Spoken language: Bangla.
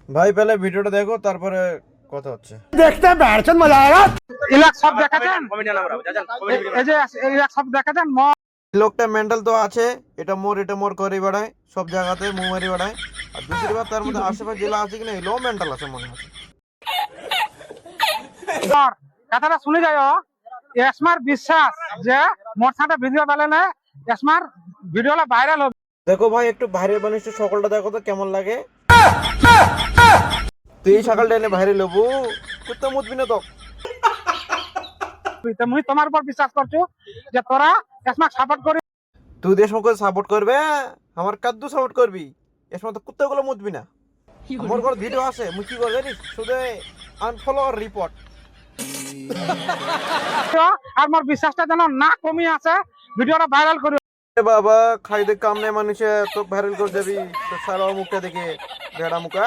ভাই पहले ভিডিওটা দেখো তারপরে কথা হচ্ছে। देखते हैं बैठचंद मजा आएगा। ইলাক সব দেখাতেন এই যে ইলাক সব দেখাতেন লোকটা মেন্টাল তো আছে, এটা মোর করে বেড়ায় সব জায়গাতে মুখ মারি বেড়ায়। আর दूसरी बात তার মধ্যে আশেপাশে জেলা আছে কিনা লো মেন্টাল আছে মনে হয়। মর কথাটা শুনে যাও এসমার বিশ্বাস যে মোর সাথে ভিডিও বানালে এসমার ভিডিওটা ভাইরাল হবে। দেখো ভাই একটু ভাইরাল বানিয়েছে, সকালটা দেখো তো কেমন লাগে। তুই এই সকালটা এনে ভাইরাল হবো, কুত্তা মুতবি না তো। মুই তোমার উপর বিশ্বাস করছো যে তোরা এসমাক সাপোর্ট করি। তুই দেশ মুখে সাপোর্ট করবে, আমার কাদ্দু সাপোর্ট করবি, এর সময় তো কুত্তাগুলো মুতবি না। আমার ঘর ভিডিও আছে, মুই কি করে জানিস, শুধু আনফলো আর রিপোর্ট। আর মোর বিশ্বাসটা যেন না কমে আছে, ভিডিওটা ভাইরাল করি। এ বাবা খাই দে কাম নেই মানুষে তো ভাইরাল করে যাবি তো সারা মুখটা দেখে ভেড়া মুখা।